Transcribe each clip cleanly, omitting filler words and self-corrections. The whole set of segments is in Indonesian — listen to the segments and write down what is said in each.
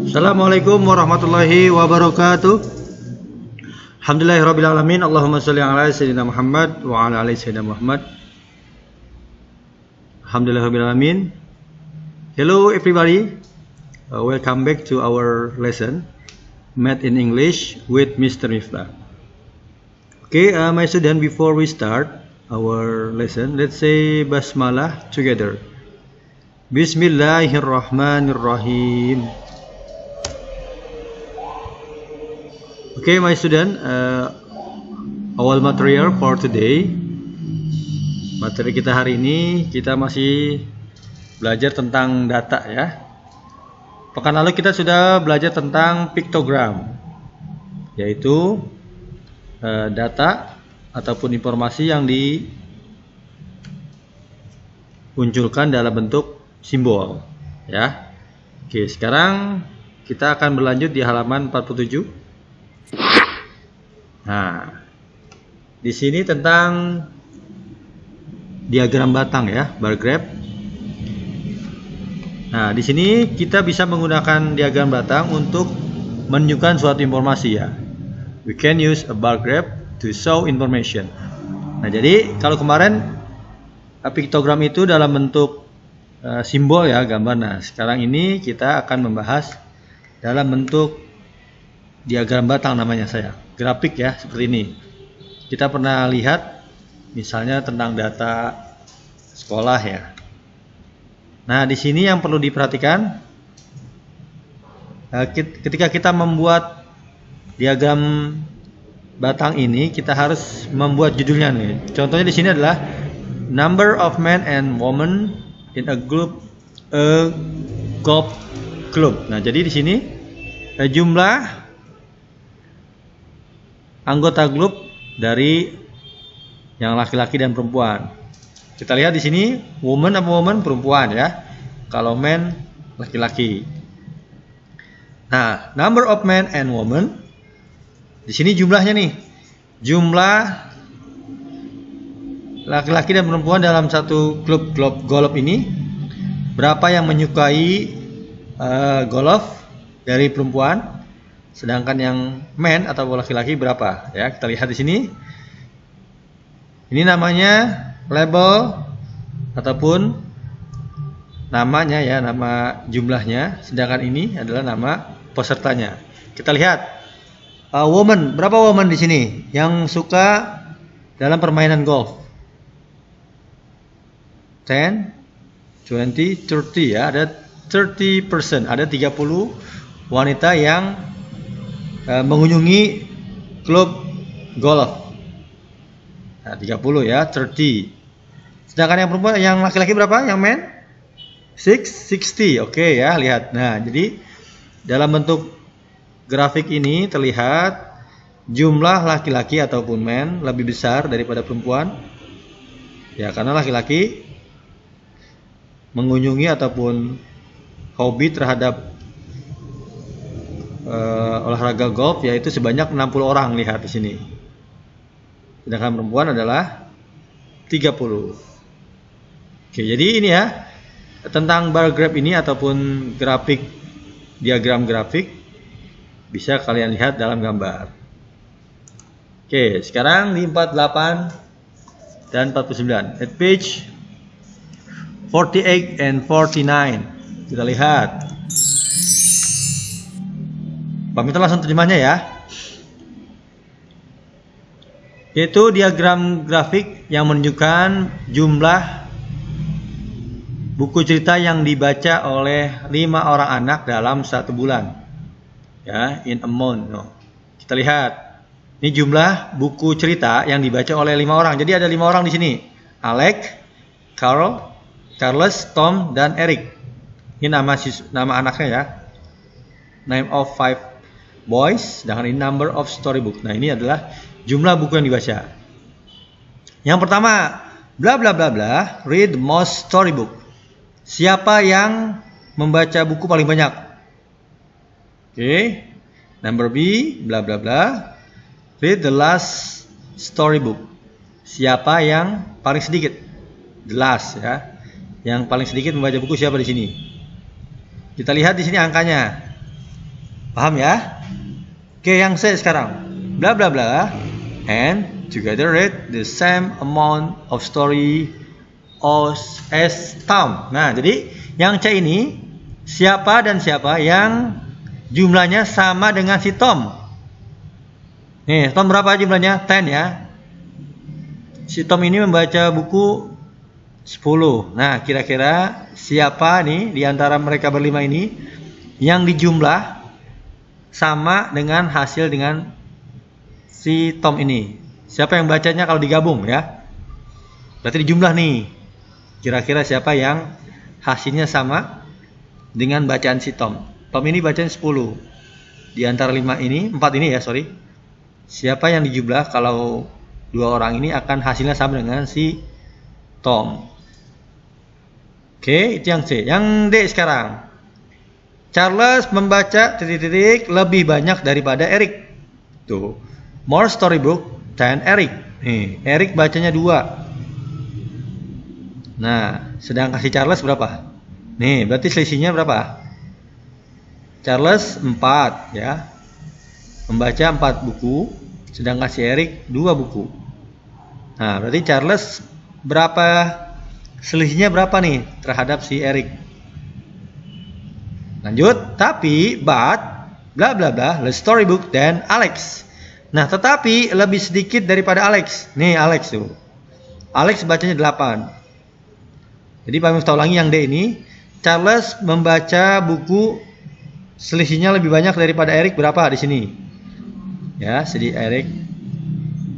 Assalamualaikum warahmatullahi wabarakatuh. Alhamdulillahirabbil alamin. Allahumma shalli ala sayyidina Muhammad wa ala ali sayyidina Muhammad. Alhamdulillahirabbil alamin. Hello everybody. Welcome back to our lesson Math in English with Mr. Miftah. Okay, my student, before we start our lesson, let's say basmalah together. Bismillahirrahmanirrahim. Okay, my student, our material for today. Materi kita hari ini, kita masih belajar tentang data ya. Pekan lalu kita sudah belajar tentang piktogram, yaitu data ataupun informasi yang dimunculkan dalam bentuk simbol ya. Oke, sekarang kita akan berlanjut di halaman 47. Nah, di sini tentang diagram batang ya, bar graph. Nah, di sini kita bisa menggunakan diagram batang untuk menunjukkan suatu informasi ya. We can use a bar graph to show information. Nah, jadi kalau kemarin piktogram itu dalam bentuk simbol ya, gambar. Nah, sekarang ini kita akan membahas dalam bentuk diagram batang, namanya saya. Grafik ya, seperti ini. Kita pernah lihat misalnya tentang data sekolah ya. Nah, di sini yang perlu diperhatikan ketika kita membuat diagram batang ini, kita harus membuat judulnya nih. Contohnya di sini adalah number of men and women in a golf club. Nah, jadi di sini jumlah anggota klub dari yang laki-laki dan perempuan. Kita lihat di sini woman apa woman, perempuan ya. Kalau men, laki-laki. Nah, number of men and women. Di sini jumlahnya nih. Jumlah laki-laki dan perempuan dalam satu klub golf ini. Berapa yang menyukai golf dari perempuan? Sedangkan yang men atau laki-laki berapa? Ya, kita lihat di sini. Ini namanya label ataupun namanya ya, nama jumlahnya. Sedangkan ini adalah nama pesertanya. Kita lihat woman, berapa woman di sini yang suka dalam permainan golf? 10, 20, 30 ya, ada 30%, ada 30 wanita yang mengunjungi klub golf. Nah, 30 ya, 30. Sedangkan yang perempuan, yang laki-laki berapa? Yang men? 60. Oke ya, lihat. Nah, jadi dalam bentuk grafik ini terlihat jumlah laki-laki ataupun men lebih besar daripada perempuan. Ya, karena laki-laki mengunjungi ataupun hobi terhadap olahraga golf yaitu sebanyak 60 orang, lihat di sini. Sedangkan perempuan adalah 30. Oke, jadi ini ya tentang bar graph ini ataupun grafik, diagram grafik bisa kalian lihat dalam gambar. Oke, sekarang di 48 dan 49. At page 48 and 49. Kita lihat. Pak Mitra langsung terjemahnya ya. Yaitu diagram grafik yang menunjukkan jumlah buku cerita yang dibaca oleh 5 orang anak dalam 1 bulan. Ya, in a month. No. Kita lihat. Ini jumlah buku cerita yang dibaca oleh 5 orang. Jadi ada 5 orang di sini. Alex, Carl, Charles, Tom, dan Eric. Ini nama anaknya ya. Name of 5 boys, sedangkan ini number of storybook. Nah, ini adalah jumlah buku yang dibaca. Yang pertama, bla bla bla bla, read most storybook. Siapa yang membaca buku paling banyak? Oke. Number B, bla bla bla, read the last storybook. Siapa yang paling sedikit? The last ya. Yang paling sedikit membaca buku siapa di sini? Kita lihat di sini angkanya. Paham ya? Oke, yang C sekarang. Bla bla bla. And together read the same amount of story as Tom. Nah, jadi yang C ini siapa dan siapa yang jumlahnya sama dengan si Tom. Nih, Tom berapa jumlahnya? 10 ya. Si Tom ini membaca buku 10. Nah, kira-kira siapa nih di antara mereka berlima ini yang dijumlah sama dengan hasil dengan si Tom ini? Siapa yang bacanya kalau digabung ya? Berarti dijumlah nih. Kira-kira siapa yang hasilnya sama dengan bacaan si Tom? Tom ini bacanya 10. Di antara 4 ini ya, sorry. Siapa yang dijumlah kalau 2 orang ini akan hasilnya sama dengan si Tom? Oke, itu yang C. Yang D sekarang. Charles membaca lebih banyak daripada Eric. Tuh. More storybook than Eric. Nih, Eric bacanya 2. Nah, sedangkan si Charles berapa? Nih, berarti selisihnya berapa? Charles 4 ya. Membaca 4 buku, sedangkan si Eric 2 buku. Nah, berarti Charles berapa? Selisihnya berapa nih terhadap si Eric? Lanjut, tapi but bla bla bla the storybook dan Alex. Nah, tetapi lebih sedikit daripada Alex. Nih Alex tuh. Alex bacanya 8. Jadi Pak Miftah ulangi yang D ini. Charles membaca buku selisihnya lebih banyak daripada Eric berapa di sini? Ya, jadi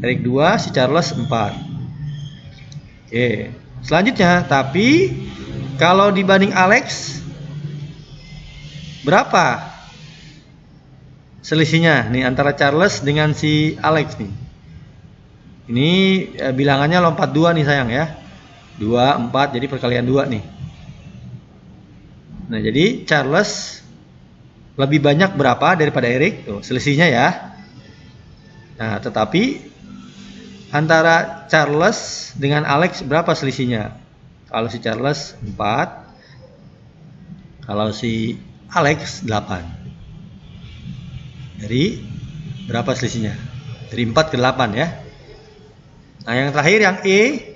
Eric 2, si Charles 4. Oke. Selanjutnya, tapi kalau dibanding Alex berapa selisihnya nih antara Charles dengan si Alex nih? Ini bilangannya lompat 2 nih sayang ya. 2, 4, jadi perkalian 2 nih. Nah, jadi Charles lebih banyak berapa daripada Eric? Tuh, selisihnya ya. Nah, tetapi antara Charles dengan Alex berapa selisihnya? Kalau si Charles 4, kalau si Alex 8. Jadi berapa selisihnya? Dari 4 ke 8 ya. Nah, yang terakhir yang E.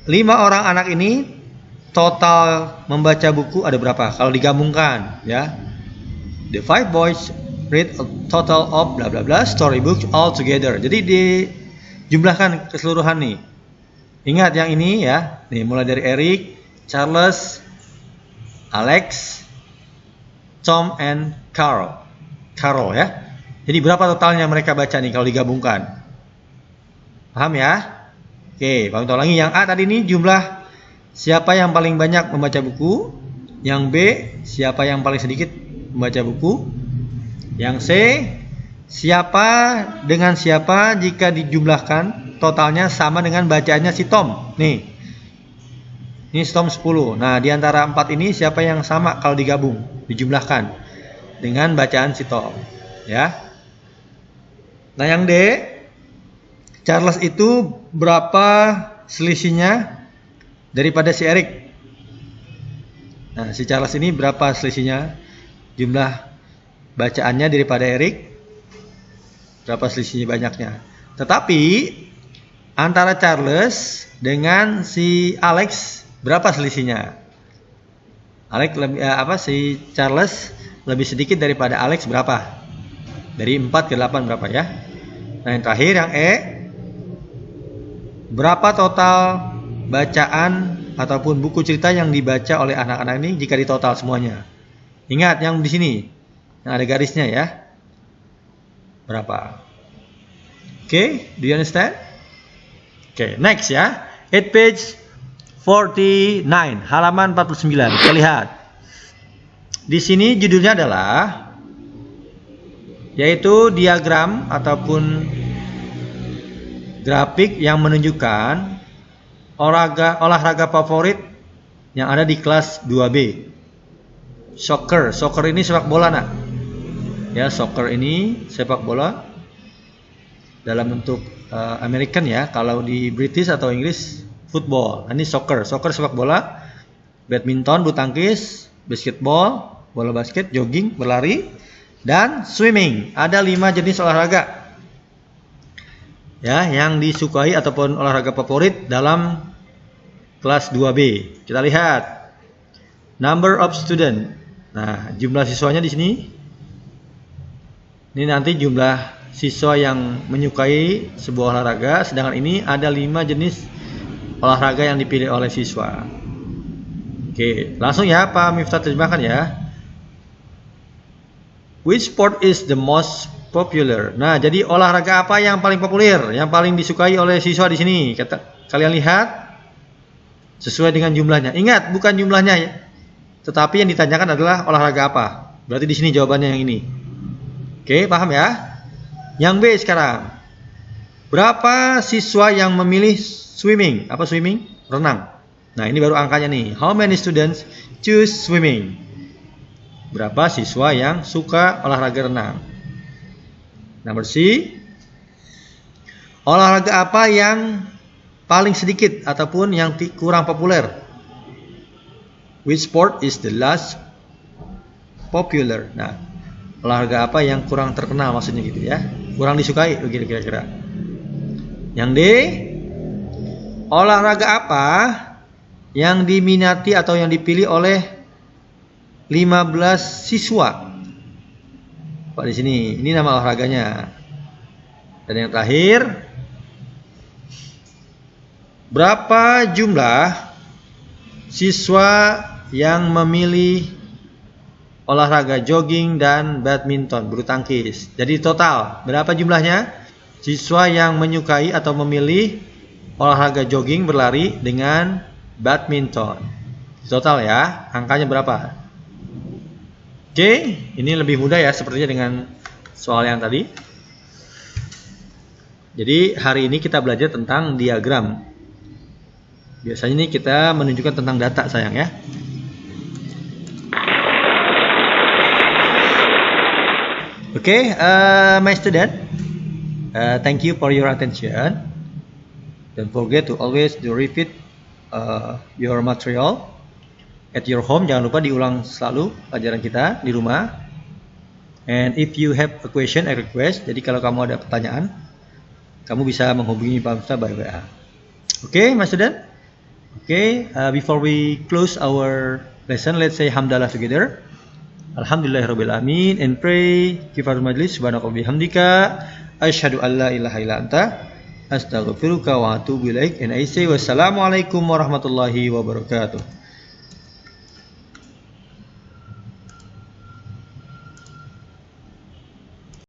5 orang anak ini total membaca buku ada berapa? Kalau digabungkan ya. The 5 boys read a total of bla bla bla storybooks all together. Jadi dijumlahkan keseluruhan nih. Ingat yang ini ya. Nih mulai dari Eric, Charles, Alex, Tom and Carol ya. Jadi berapa totalnya mereka baca nih kalau digabungkan? Paham ya? Oke, Pak Miftah ulangi yang A tadi ini jumlah siapa yang paling banyak membaca buku. Yang B siapa yang paling sedikit membaca buku. Yang C siapa dengan siapa jika dijumlahkan totalnya sama dengan bacaannya si Tom. Nih. Ini Tom 10. Nah, di antara 4 ini siapa yang sama kalau digabung, dijumlahkan dengan bacaan si Tom, ya. Nah, yang D, Charles itu berapa selisihnya daripada si Eric? Nah, si Charles ini berapa selisihnya? Jumlah bacaannya daripada Eric, berapa selisihnya banyaknya? Tetapi antara Charles dengan si Alex berapa selisihnya? Si Charles lebih sedikit daripada Alex berapa? Dari 4 ke 8 berapa ya? Nah, yang terakhir yang E, berapa total bacaan ataupun buku cerita yang dibaca oleh anak-anak ini jika ditotal semuanya? Ingat yang di sini, yang ada garisnya ya. Berapa? Oke, do you understand? Oke, next ya. At page 49, halaman 49. Kita lihat. Di sini judulnya adalah yaitu diagram ataupun grafik yang menunjukkan olahraga favorit yang ada di kelas 2B. Soccer ini sepak bola nak. Ya, soccer ini sepak bola dalam bentuk American ya. Kalau di British atau Inggris football. Ini soccer sepak bola. Badminton, bulu tangkis, basketball, bola basket, jogging, berlari, dan swimming. Ada 5 jenis olahraga ya yang disukai ataupun olahraga favorit dalam kelas 2B. Kita lihat number of student. Nah, jumlah siswanya di sini. Ini nanti jumlah siswa yang menyukai sebuah olahraga, sedangkan ini ada 5 jenis olahraga yang dipilih oleh siswa. Oke, langsung ya Pak Miftah terjemahkan ya. Which sport is the most popular? Nah, jadi olahraga apa yang paling populer, yang paling disukai oleh siswa di sini? Kalian lihat sesuai dengan jumlahnya. Ingat, bukan jumlahnya ya. Tetapi yang ditanyakan adalah olahraga apa. Berarti di sini jawabannya yang ini. Oke, paham ya? Yang B sekarang. Berapa siswa yang memilih swimming? Apa swimming? Renang. Nah, ini baru angkanya nih. How many students choose swimming? Berapa siswa yang suka olahraga renang? Nomor C. Olahraga apa yang paling sedikit ataupun yang kurang populer? Which sport is the last popular? Nah, olahraga apa yang kurang terkenal maksudnya gitu ya? Kurang disukai begitu kira-kira. Yang D. Olahraga apa yang diminati atau yang dipilih oleh 15 siswa? Pak di sini, ini nama olahraganya. Dan yang terakhir, berapa jumlah siswa yang memilih olahraga jogging dan badminton, bulu tangkis? Jadi total, berapa jumlahnya siswa yang menyukai atau memilih olahraga jogging, berlari dengan badminton? Total ya, angkanya berapa? Oke, ini lebih mudah ya sepertinya dengan soal yang tadi. Jadi hari ini kita belajar tentang diagram. Biasanya ini kita menunjukkan tentang data sayang ya. Oke, my student, thank you for your attention. Don't forget to always repeat your material at your home. Jangan lupa diulang selalu pelajaran kita di rumah. And if you have a question, a request, jadi kalau kamu ada pertanyaan, kamu bisa menghubungi Pak Miftah by WA. Okay, my student. Okay, before we close our lesson, let's say hamdalah together. Alhamdulillahirabbil alamin, and pray kifatul majlis subhanaka wa bihamdika asyhadu an la ilaha illa anta astaghfiruka wa atubu ilaik, and I say wassalamu alaikum warahmatullahi wabarakatuh.